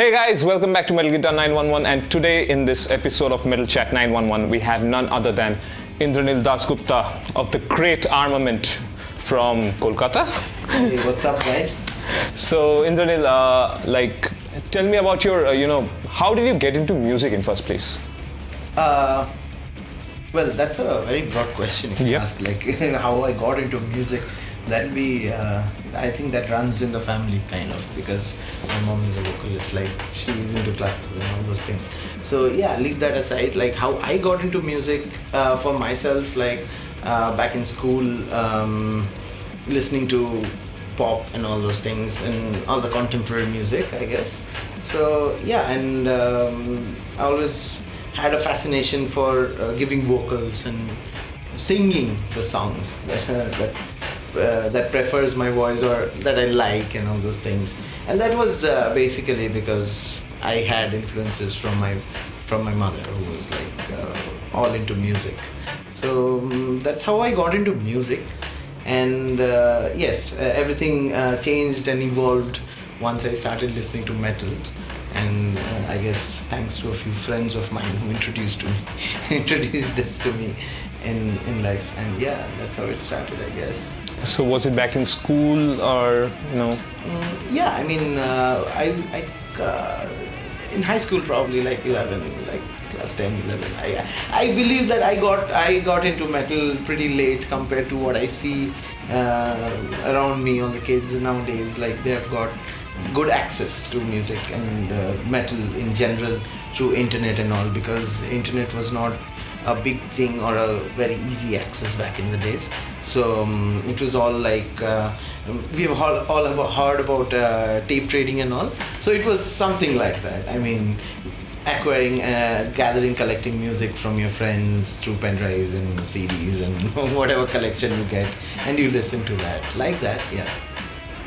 Hey guys, welcome back to Metal Guitar 911, and today in this episode of Metal Chat 911 we have none other than Indranil Dasgupta of the great Armament from Kolkata. Hey, what's up, guys? So Indranil, tell me about your, how did you get into music in first place? Well, that's a very broad question if you Yeah. ask, like how I got into music. That'll be, I think that runs in the family kind of, because my mom is a vocalist, like she's into classical and all those things. So yeah, leave that aside. Like how I got into music for myself, like back in school, listening to pop and all those things and all the contemporary music, I guess. So yeah, and I always had a fascination for giving vocals and singing the songs that prefers my voice or that I like and all those things. And that was basically because I had influences from my mother, who was like all into music. So that's how I got into music. And yes, everything changed and evolved once I started listening to metal. And I guess thanks to a few friends of mine who introduced this to me in life. And yeah, that's how it started, I guess. So was it back in school or no? Yeah, I mean, I in high school probably like 11, like class 10, 11. I believe that I got into metal pretty late compared to what I see around me on the kids nowadays. Like they've got good access to music and metal in general through internet and all, because internet was not a big thing or a very easy access back in the days. So it was all like we've all heard about tape trading and all. So it was something like that. I mean, acquiring, gathering, collecting music from your friends through pen drives and CDs and whatever collection you get, and you listen to that like that. Yeah.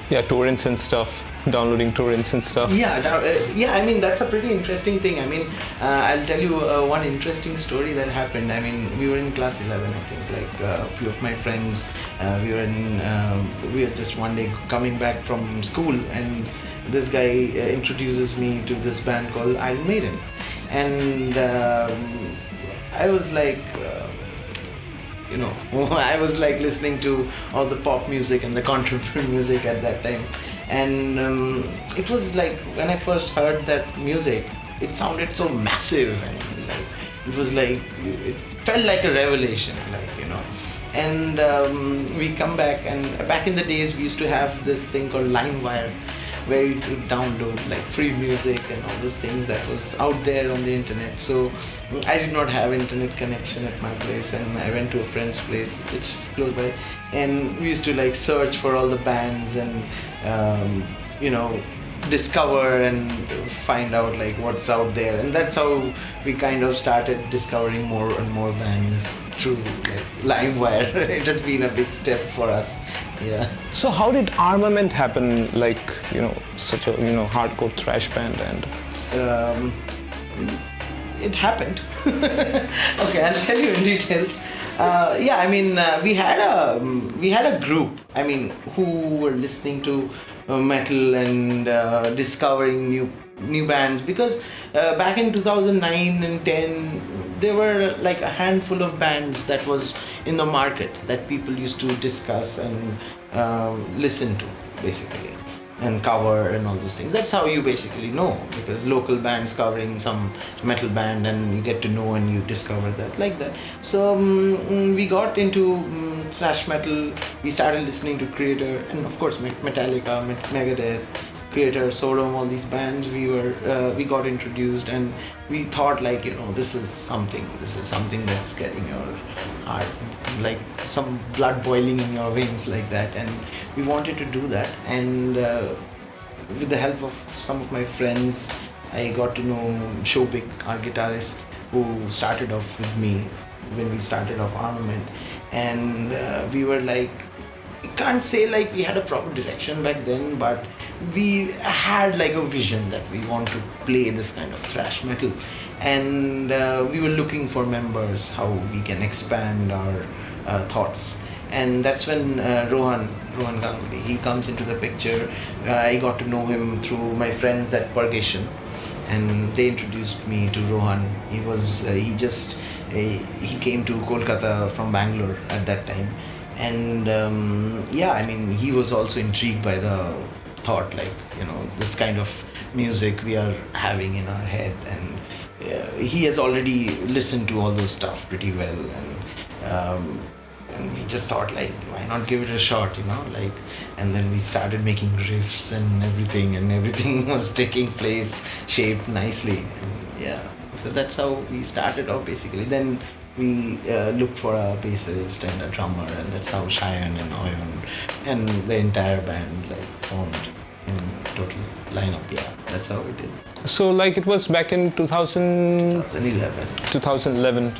Yeah, torrents and stuff. Downloading torrents and stuff. Yeah. I mean, that's a pretty interesting thing. I mean, I'll tell you one interesting story that happened. I mean, we were in class 11, I think. Like a few of my friends, we were just one day coming back from school, and this guy introduces me to this band called Iron Maiden, and I was like. I was like listening to all the pop music and the contemporary music at that time, and it was like when I first heard that music, it sounded so massive, and like it felt like a revelation, And we come back, and back in the days we used to have this thing called LimeWire, where you could download like free music and all those things that was out there on the internet. So I did not have internet connection at my place, and I went to a friend's place which is close by, and we used to like search for all the bands and discover and find out like what's out there. And that's how we kind of started discovering more and more bands through like LimeWire. It has been a big step for us. Yeah. So how did Armament happen? Like, such a hardcore thrash band and. It happened. Okay, I'll tell you in details. I mean, we had a group. I mean, who were listening to metal and discovering new bands, because back in 2009 and 10 there were like a handful of bands that was in the market that people used to discuss and listen to, basically, and cover and all those things. That's how you basically know, because local bands covering some metal band, and you get to know and you discover that like that. So we got into thrash metal. We started listening to Creator, and of course Metallica, Megadeth, Creator, Sodom, all these bands. We got introduced, and we thought like, this is something that's getting your heart, like some blood boiling in your veins like that, and we wanted to do that. And with the help of some of my friends, I got to know Shobik, our guitarist, who started off with me when we started off Armament. And we were like, I can't say like we had a proper direction back then, but we had like a vision that we want to play this kind of thrash metal, and we were looking for members, how we can expand our thoughts. And that's when Rohan Ganguly, he comes into the picture. I got to know him through my friends at Purgation, and they introduced me to Rohan. He came to Kolkata from Bangalore at that time, and he was also intrigued by the thought, like, this kind of music we are having in our head, and he has already listened to all those stuff pretty well, and we just thought, like, why not give it a shot, like, and then we started making riffs and everything was taking place, shaped nicely, and yeah, so that's how we started off basically. Then we looked for a bassist and a drummer, and that's how Cheyenne and Oyon and the entire band like formed in total lineup. Yeah, that's how we did. So like it was back in 2011. 2011.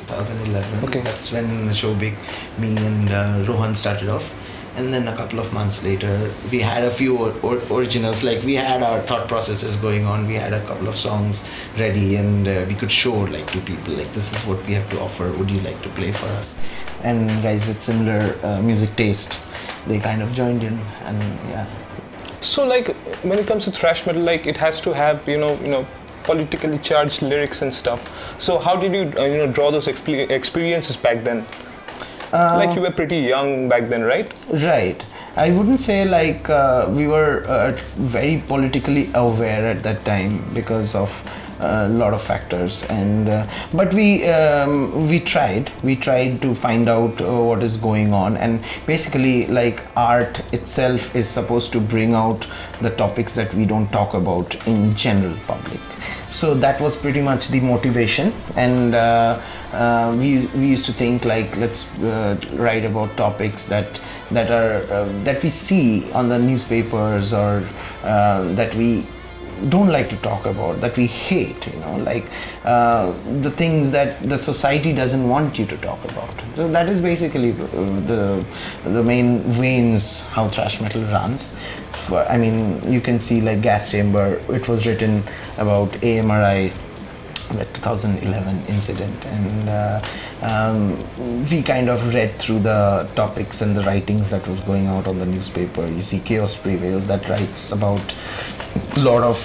Okay. That's when Shobik, me and Rohan started off. And then a couple of months later, we had a few originals. Like, we had our thought processes going on. We had a couple of songs ready, and we could show like to people, like, this is what we have to offer. Would you like to play for us? And guys with similar music taste, they kind of joined in, and yeah. So like when it comes to thrash metal, like it has to have politically charged lyrics and stuff. So how did you draw those experiences back then? Like you were pretty young back then, right? Right. I wouldn't say like we were very politically aware at that time because of a lot of factors, and but we tried to find out what is going on, and basically like art itself is supposed to bring out the topics that we don't talk about in general public. So that was pretty much the motivation, and we used to think like, let's write about topics that we see on the newspapers, or that we don't like to talk about, that we hate, like the things that the society doesn't want you to talk about. So that is basically the main veins how thrash metal runs. I mean, you can see like Gas Chamber, it was written about AMRI, the 2011 incident, and we kind of read through the topics and the writings that was going out on the newspaper. You see Chaos Prevails, that writes about a lot of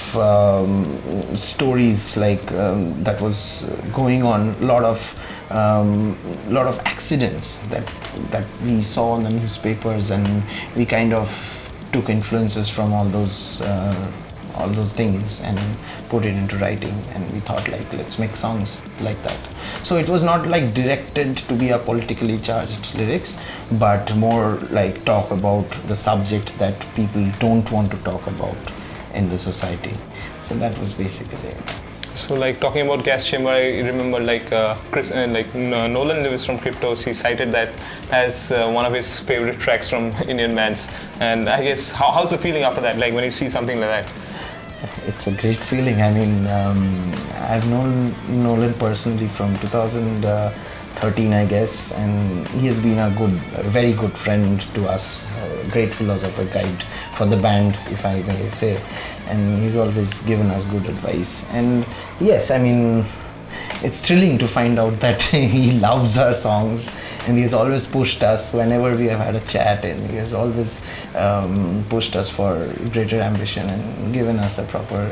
stories like that was going on, lot of accidents that we saw on the newspapers, and we kind of took influences from all those things and put it into writing, and we thought like, let's make songs like that. So it was not like directed to be a politically charged lyrics, but more like talk about the subject that people don't want to talk about in the society. So that was basically it. So like talking about Gas Chamber, I remember like Nolan Lewis from Cryptos, he cited that as one of his favorite tracks from Indian bands. And I guess how's the feeling after that, like when you see something like that? It's a great feeling. I mean, I've known Nolan personally from 2013, I guess, and he has been a very good friend to us, a great philosopher guide for the band, if I may say, and he's always given us good advice. And yes, I mean, it's thrilling to find out that he loves our songs, and he has always pushed us whenever we have had a chat, and he has always pushed us for greater ambition and given us a proper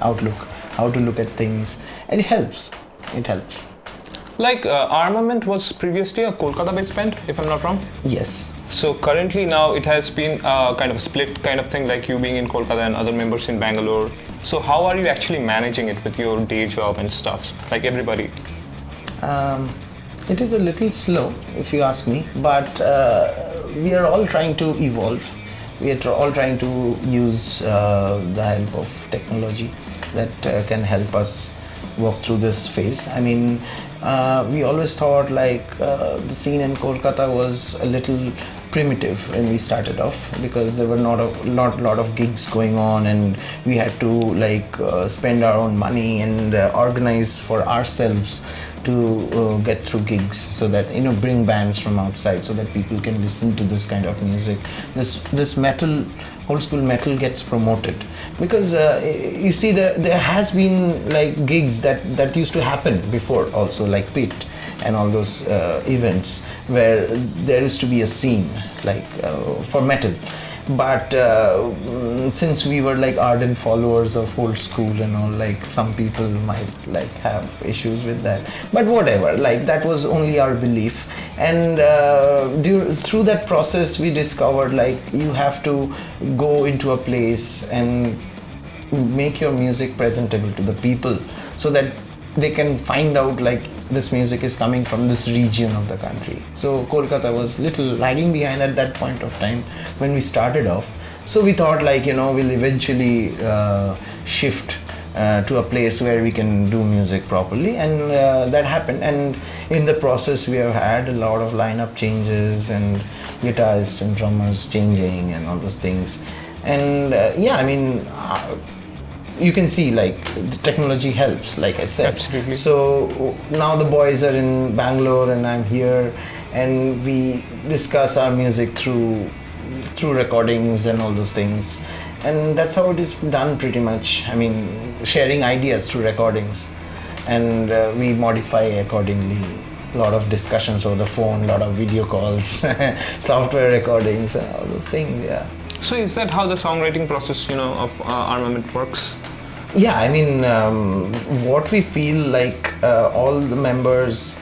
outlook, how to look at things, and it helps. Like Armament was previously a Kolkata-based band, if I'm not wrong? Yes. So currently now it has been kind of a split kind of thing, like you being in Kolkata and other members in Bangalore. So how are you actually managing it with your day job and stuff, like everybody? It is a little slow, if you ask me, but we are all trying to evolve. We are all trying to use the help of technology that can help us walk through this phase. I mean, we always thought like the scene in Kolkata was a little primitive when we started off, because there were not a lot of gigs going on, and we had to spend our own money and organize for ourselves to get through gigs, so that bring bands from outside so that people can listen to this kind of music. This metal, old school metal, gets promoted, because you see there has been like gigs that used to happen before also, like Pit and all those events where there used to be a scene like for metal. but since we were like ardent followers of old school and all, like some people might like have issues with that, but whatever, like that was only our belief. And through that process we discovered like you have to go into a place and make your music presentable to the people so that they can find out like this music is coming from this region of the country. So Kolkata was little lagging behind at that point of time when we started off. So we thought like, you know, we'll eventually shift to a place where we can do music properly, and that happened. And in the process we have had a lot of lineup changes and guitarists and drummers changing and all those things. And yeah, I mean, you can see like the technology helps, like I said. Absolutely. So now the boys are in Bangalore and I'm here, and we discuss our music through recordings and all those things, and that's how it is done pretty much. I mean, sharing ideas through recordings, and we modify accordingly. A lot of discussions over the phone, a lot of video calls, software recordings and all those things. Yeah. So is that how the songwriting process, you know, of Armament works? Yeah, I mean, what we feel like all the members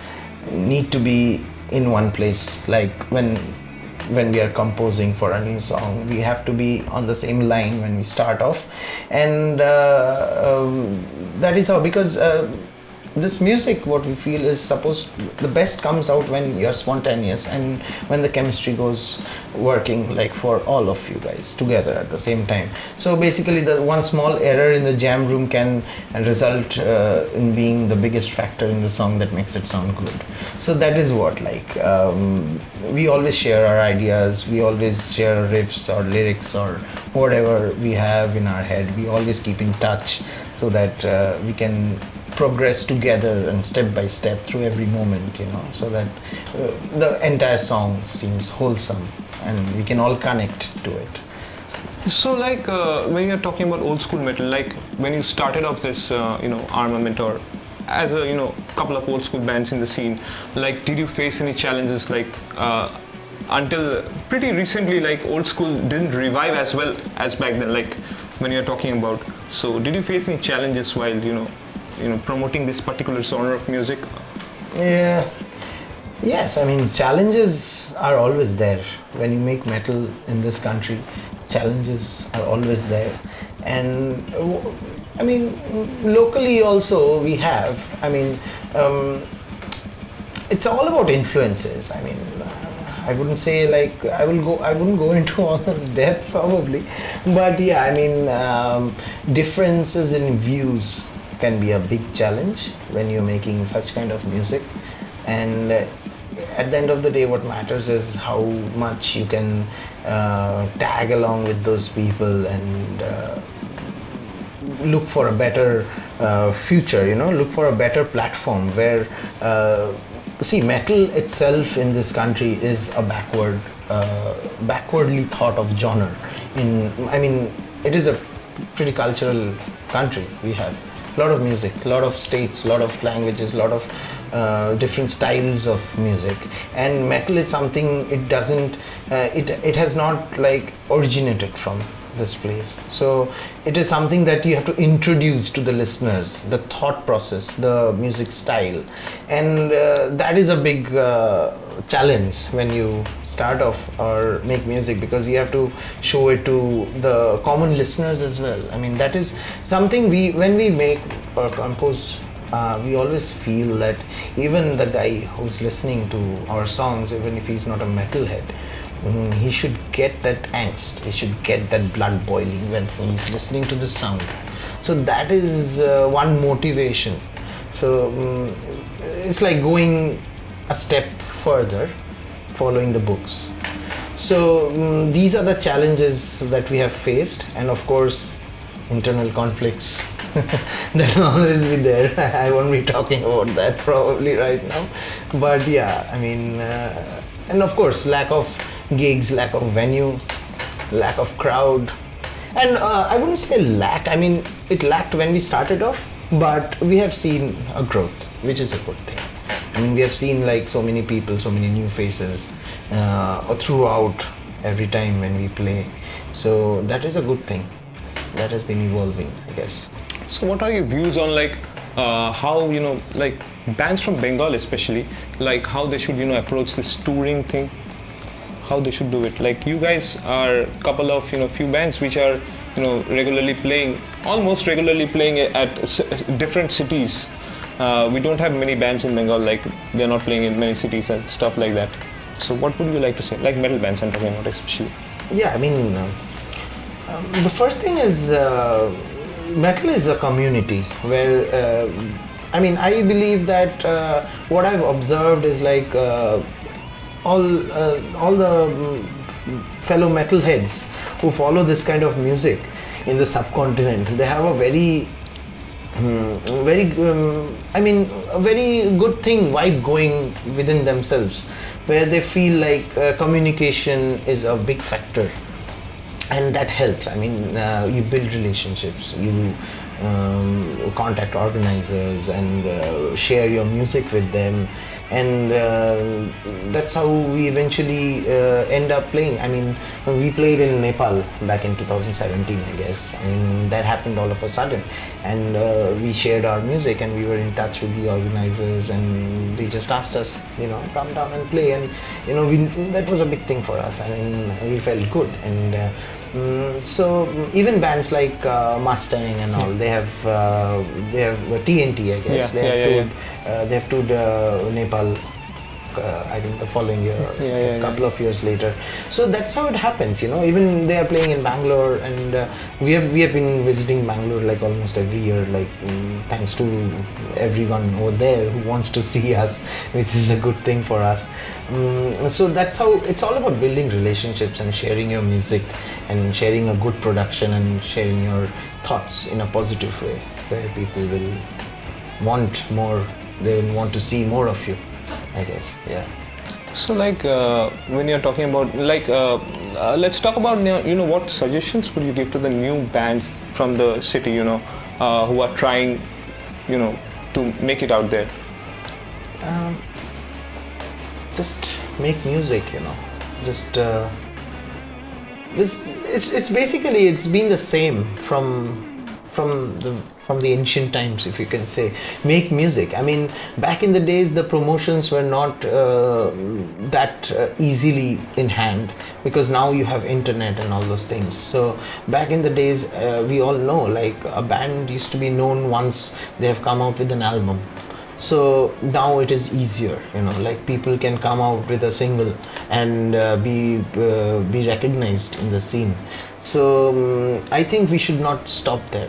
need to be in one place. Like when we are composing for a new song, we have to be on the same line when we start off, and that is how, because this music, what we feel is the best comes out when you're spontaneous and when the chemistry goes working, like for all of you guys together at the same time. So basically the one small error in the jam room can result in being the biggest factor in the song that makes it sound good. So that is what, like, we always share our ideas, we always share riffs or lyrics or whatever we have in our head. We always keep in touch so that we can progress together and step by step through every moment, you know, so that the entire song seems wholesome and we can all connect to it. So like when you're talking about old school metal, like when you started off this, you know, Armament, or as a, you know, couple of old school bands in the scene, like did you face any challenges, like until pretty recently, like old school didn't revive as well as back then, like when you're talking about, so did you face any challenges while, you know, promoting this particular genre of music? Yeah. Yes, I mean, challenges are always there. When you make metal in this country, challenges are always there. And I mean, locally also we have, I mean, it's all about influences. I mean, I wouldn't say like I wouldn't go into all this depth probably, but yeah, I mean, differences in views can be a big challenge when you're making such kind of music. And at the end of the day, what matters is how much you can tag along with those people and look for a better future, you know, look for a better platform where see, metal itself in this country is a backwardly thought of genre. I mean, it is a pretty cultural country. We have a lot of music, a lot of states, a lot of languages, a lot of different styles of music, and metal is something, it doesn't it has not like originated from this place. So it is something that you have to introduce to the listeners, the thought process, the music style, and that is a big challenge when you start off or make music, because you have to show it to the common listeners as well. I mean, that is something when we make or compose, we always feel that even the guy who's listening to our songs, even if he's not a metalhead, he should get that angst, he should get that blood boiling when he's listening to the sound. So that is one motivation. So it's like going a step further, following the books. So these are the challenges that we have faced, and of course internal conflicts that will always be there. I won't be talking about that probably right now, but yeah, I mean, and of course lack of gigs, lack of venue, lack of crowd. And I wouldn't say lack, I mean, it lacked when we started off, but we have seen a growth, which is a good thing. I mean, we have seen like so many people, so many new faces throughout every time when we play. So that is a good thing. That has been evolving, I guess. So what are your views on like how like bands from Bengal especially, like how they should approach this touring thing, how they should do it? Like you guys are a couple of few bands which are regularly playing, almost regularly playing at different cities. We don't have many bands in Bengal, like they're not playing in many cities and stuff like that. So what would you like to say, like metal bands I'm talking about especially? Yeah, I mean, the first thing is metal is a community where I mean, I believe that what I've observed is like all the fellow metalheads who follow this kind of music in the subcontinent, they have a very I mean, a very good thing, vibe going within themselves, where they feel like communication is a big factor, and that helps. I mean, you build relationships, you contact organizers and share your music with them, and that's how we eventually end up playing. I mean, we played in Nepal back in 2017, I guess. I mean, that happened all of a sudden, and we shared our music, and we were in touch with the organizers, and they just asked us, come down and play, and that was a big thing for us. I mean, we felt good, and so even bands like Mustang and all, they have TNT, I guess. They have toured Nepal. I think the following year, a couple of years later. So that's how it happens, Even they are playing in Bangalore, and we have been visiting Bangalore like almost every year, like thanks to everyone over there who wants to see us, which is a good thing for us. So that's how it's all about building relationships and sharing your music and sharing a good production and sharing your thoughts in a positive way, where people will want more. They will want to see more of you, I guess. Yeah. So like when you're talking about like let's talk about what suggestions would you give to the new bands from the city who are trying to make it out there? Just make music, just it's basically, it's been the same from the ancient times, if you can say. Make music. I mean, back in the days, the promotions were not that easily in hand, because now you have internet and all those things. So back in the days, we all know, like, a band used to be known once they have come out with an album. So now it is easier, like people can come out with a single and be recognized in the scene. So I think we should not stop there.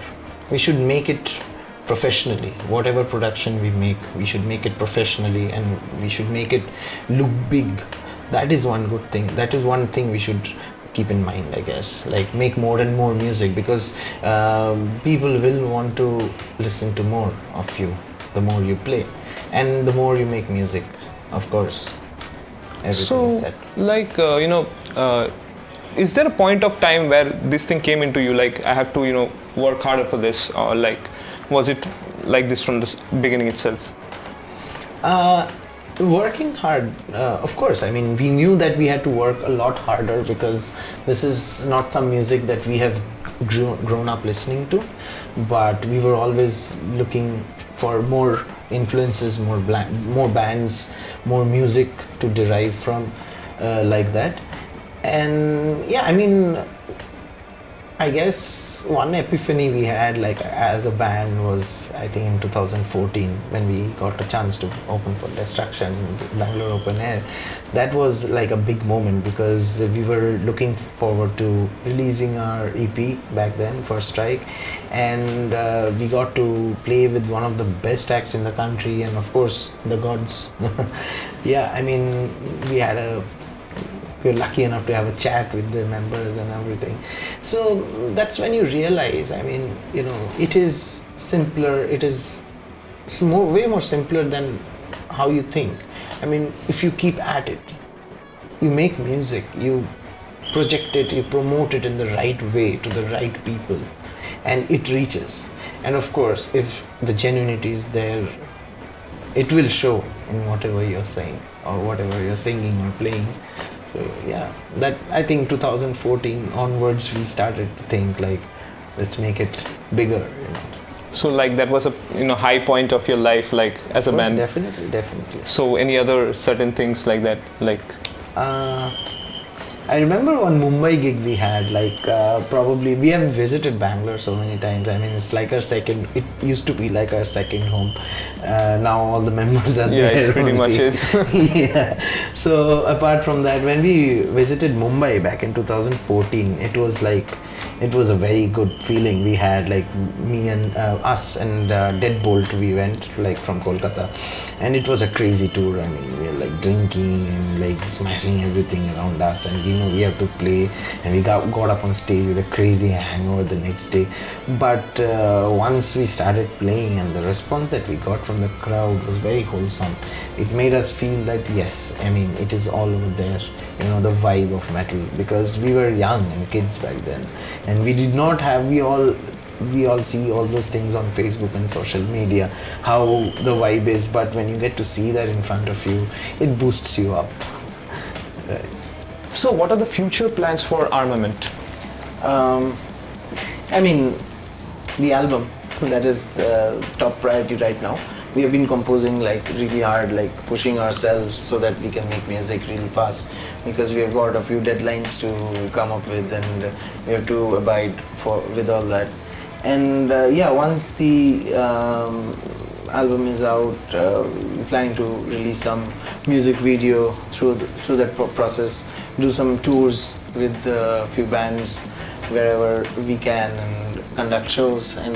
We should make it professionally. Whatever production we make, we should make it professionally, and we should make it look big. That is one good thing. That is one thing we should keep in mind, I guess. Like, make more and more music, because people will want to listen to more of you the more you play, and the more you make music, of course. Everything is set. Like, is there a point of time where this thing came into you, like, I have to work harder for this, or like, was it like this from the beginning itself? Working hard, of course. I mean, we knew that we had to work a lot harder, because this is not some music that we have grown up listening to, but we were always looking for more influences, more bands, more music to derive from, like that. And yeah, I mean, I guess one epiphany we had, like, as a band was, I think, in 2014, when we got a chance to open for Destruction, Bangalore Open Air. That was like a big moment, because we were looking forward to releasing our EP back then, First Strike, and we got to play with one of the best acts in the country, and of course, the gods. Yeah, I mean, we were lucky enough to have a chat with the members and everything. So that's when you realize, I mean, it is simpler, it is way more simpler than how you think. I mean, if you keep at it, you make music, you project it, you promote it in the right way to the right people, and it reaches. And of course, if the genuinity is there, it will show in whatever you're saying or whatever you're singing or playing. So yeah, that I think 2014 onwards we started to think like, let's make it bigger. So like that was a high point of your life, like as a band. Definitely. So any other certain things like that, like? I remember one Mumbai gig we had, like probably we have visited Bangalore so many times. I mean, it's like our second. It used to be like our second home. Now all the members are there. Yeah, it pretty much is. Yeah. So apart from that, when we visited Mumbai back in 2014, it was a very good feeling we had. Like me and us and Deadbolt, we went like from Kolkata, and it was a crazy tour. I mean, we were like drinking and like smashing everything around us, and we have to play, and we got up on stage with a crazy hangover the next day. But once we started playing, and the response that we got from the crowd was very wholesome. It made us feel that yes, I mean, it is all over there, the vibe of metal, because we were young and kids back then, and we did not have, we all see all those things on Facebook and social media, how the vibe is, but when you get to see that in front of you, it boosts you up. Right. So what are the future plans for Armament? I mean, the album, that is top priority right now. We have been composing like really hard, like pushing ourselves so that we can make music really fast, because we have got a few deadlines to come up with, and we have to abide with all that. And once the album is out, we're planning to release some music video through that process, do some tours with a few bands wherever we can, and conduct shows, and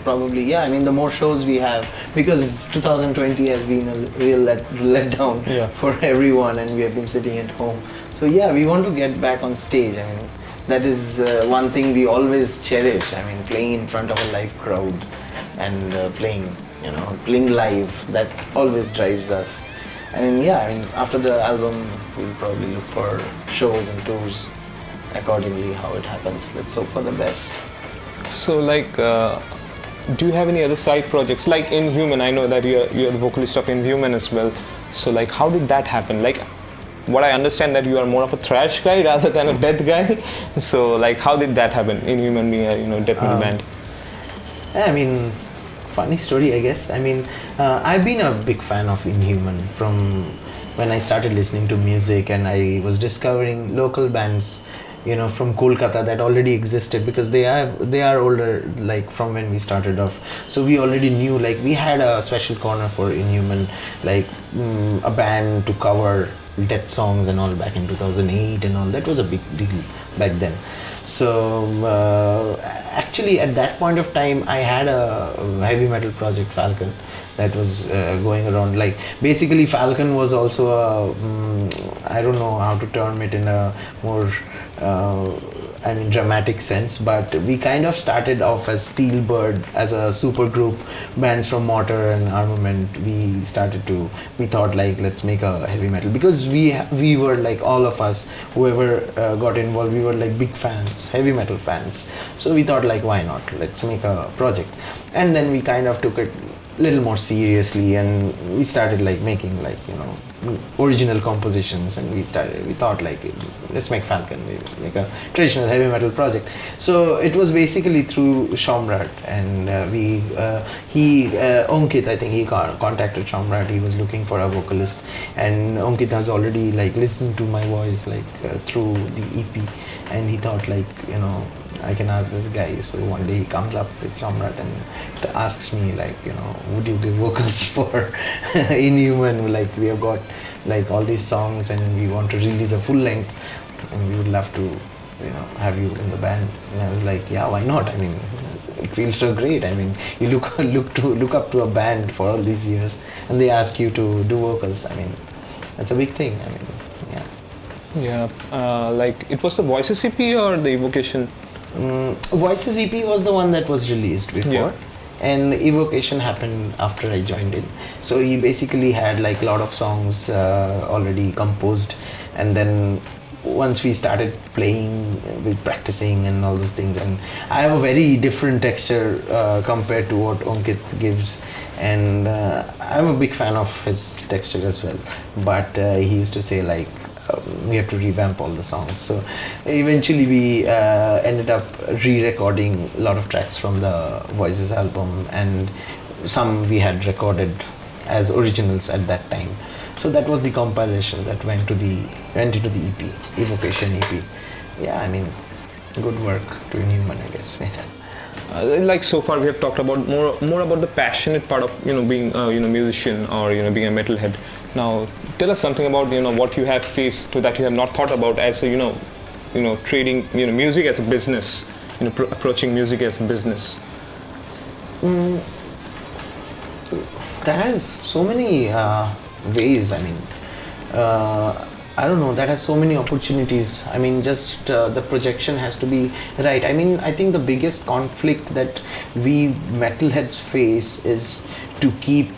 probably the more shows we have, because 2020 has been a real letdown for everyone, and we have been sitting at home. So we want to get back on stage. I mean, that is one thing we always cherish. I mean, playing in front of a live crowd and playing live, that always drives us. I mean, after the album, we'll probably look for shows and tours accordingly, how it happens. Let's hope for the best. So like, do you have any other side projects? Like Inhuman, I know that you're the vocalist of Inhuman as well. So like, how did that happen? Like, what I understand that you are more of a thrash guy rather than a death guy. So like, how did that happen? Inhuman being a death metal band. I mean, funny story, I guess. I mean, I've been a big fan of Inhuman from when I started listening to music, and I was discovering local bands, from Kolkata that already existed, because they are older, like from when we started off. So we already knew, like we had a special corner for Inhuman, like a band to cover death songs and all back in 2008 and all. That was a big deal back then. So actually at that point of time, I had a heavy metal project, Falcon, that was going around. Like basically Falcon was also a, I don't know how to term it in a more dramatic sense, but we kind of started off as Steelbird, as a super group, bands from Mortar and Armament. We thought like, let's make a heavy metal, because we were like, all of us, whoever got involved, we were like big fans, heavy metal fans. So we thought like, why not, let's make a project. And then we kind of took it a little more seriously, and we started like making like original compositions, and we thought like, let's make Falcon, we make a traditional heavy metal project. So it was basically through Shamrat, and Onkit, I think he contacted Shamrat. He was looking for a vocalist, and Onkit has already like listened to my voice like through the EP, and he thought like, I can ask this guy. So one day he comes up with Shamrat and asks me like, would you give vocals for Inhuman? Like we have got like all these songs, and we want to release a full length, and we would love to, have you in the band. And I was like, yeah, why not? I mean, it feels so great. I mean, you look up to a band for all these years, and they ask you to do vocals. I mean, that's a big thing. I mean, yeah. Yeah, like it was the Voices EP or the Evocation? Voices EP was the one that was released before, and Evocation happened after I joined in. So he basically had like a lot of songs already composed, and then once we started playing, with practicing and all those things, and I have a very different texture compared to what Onkit gives, and I'm a big fan of his texture as well. But he used to say like, we have to revamp all the songs. So eventually we ended up re-recording a lot of tracks from the Voices album, and some we had recorded as originals at that time. So that was the compilation that went into the EP, Evocation EP. Yeah, I mean, good work to Newman, I guess. Like so far we have talked about more about the passionate part of being musician or being a metalhead. Now tell us something about what you have faced that you have not thought about as a trading music as a business, approaching music as a business. That has so many ways. I mean, I don't know, that has so many opportunities. I mean, just the projection has to be right. I mean, I think the biggest conflict that we metalheads face is to keep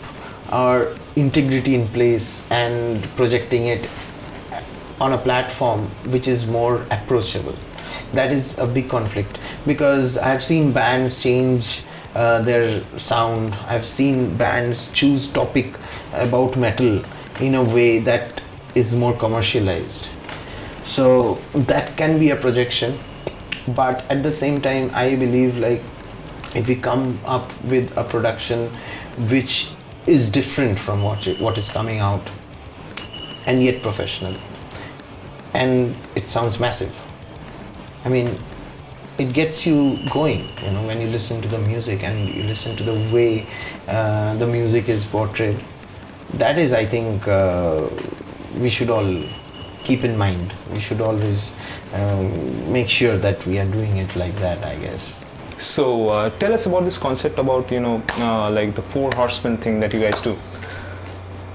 our integrity in place and projecting it on a platform which is more approachable. That is a big conflict, because I've seen bands change their sound. I've seen bands choose topic about metal in a way that is more commercialized. So that can be a projection, but at the same time I believe, like, if we come up with a production which is different from what is coming out, and yet professional, and it sounds massive, I mean, it gets you going, when you listen to the music and you listen to the way the music is portrayed. That is, I think, we should all keep in mind. We should always make sure that we are doing it like that, I guess. So tell us about this concept about like the 4 horsemen thing that you guys do.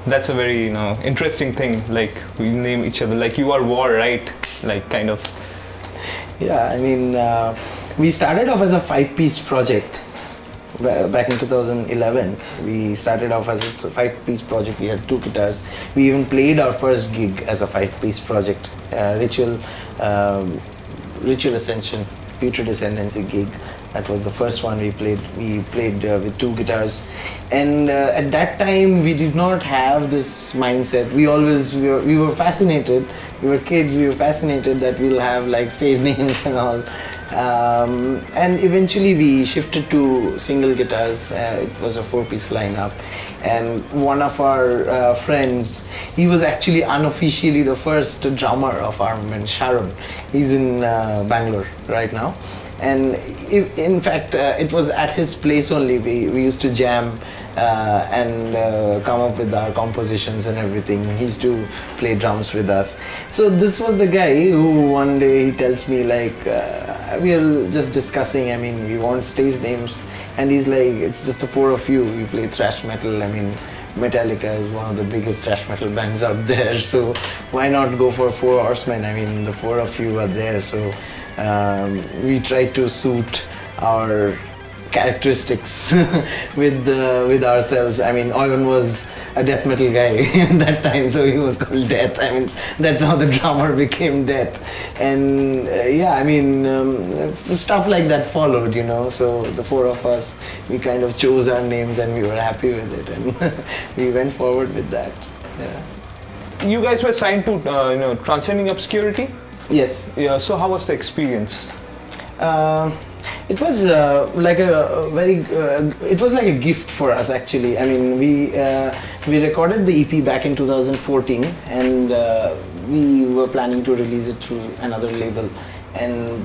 That's a very interesting thing. Like, we name each other like you are war, right? Like, kind of. Yeah, I mean, we started off as a 5-piece project. Back in 2011, we started off as a 5-piece project. We had 2 guitars. We even played our first gig as a 5-piece project. Ritual Ascension, PUTRID Ascendancy gig. That was the first one we played. We played with 2 guitars, and at that time we did not have this mindset. We were fascinated. We were kids. We were fascinated that we'll have like stage names and all. And eventually we shifted to single guitars. It was a 4-piece lineup, and one of our friends, he was actually unofficially the first drummer of Armament, Sharon. He's in Bangalore right now. And in fact, it was at his place only. We used to jam and come up with our compositions and everything. He used to play drums with us. So this was the guy who one day he tells me, like, we are just discussing, I mean, we want stage names, and he's like, it's just the 4 of you. We play thrash metal. I mean, Metallica is one of the biggest thrash metal bands out there, so why not go for 4 horsemen? I mean, the 4 of you are there, so we tried to suit our characteristics with ourselves. I mean, Owen was a death metal guy at that time, so he was called Death. I mean, that's how the drummer became Death. And yeah, I mean, stuff like that followed, so the 4 of us, we kind of chose our names and we were happy with it, and we went forward with that. Yeah. You guys were signed to Transcending Obscurity? Yes. Yeah. So how was the experience? It was like a very. It was like a gift for us, actually. I mean, we recorded the EP back in 2014, and we were planning to release it through another label, and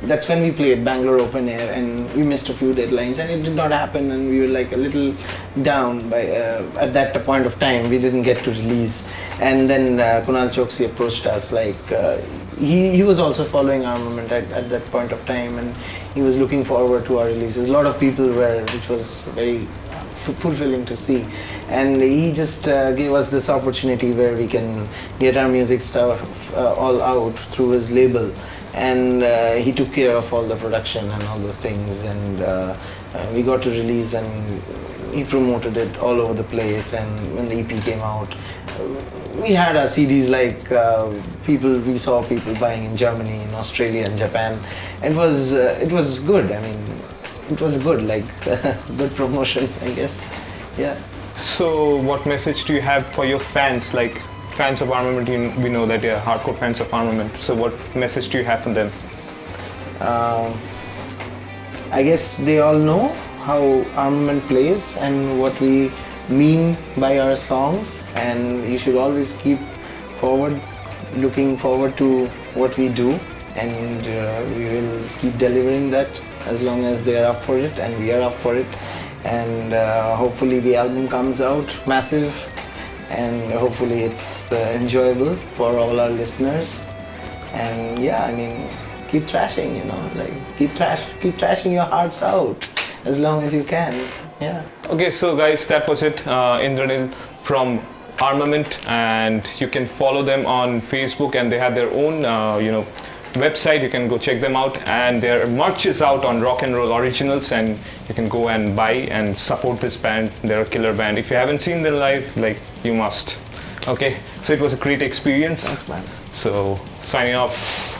that's when we played Bangalore Open Air, and we missed a few deadlines, and it did not happen, and we were like a little down by at that point of time. We didn't get to release, and then Kunal Choksi approached us, like. He was also following Armament at that point of time, and he was looking forward to our releases. A lot of people were, which was very fulfilling to see, and he just gave us this opportunity where we can get our music stuff all out through his label, and he took care of all the production and all those things, and we got to release, and he promoted it all over the place. And when the EP came out, we had our CDs, like we saw people buying in Germany, in Australia and Japan. It was good. I mean, it was good, like good promotion, I guess. Yeah. So what message do you have for your fans? Like, fans of Armament, we know that you're hardcore fans of Armament. So what message do you have for them? I guess they all know how Armament plays and what we mean by our songs, and you should always keep looking forward to what we do, and we will keep delivering that as long as they are up for it and we are up for it, and hopefully the album comes out massive, and hopefully it's enjoyable for all our listeners. And yeah, I mean, keep trashing, keep trashing your hearts out as long as you can. Yeah. Okay, so guys, that was it. Indranil from Armament, and you can follow them on Facebook, and they have their own website. You can go check them out, and their merch is out on Rock and Roll Originals, and you can go and buy and support this band. They're a killer band. If you haven't seen them live, you must. Okay, so it was a great experience. Thanks, man. So signing off.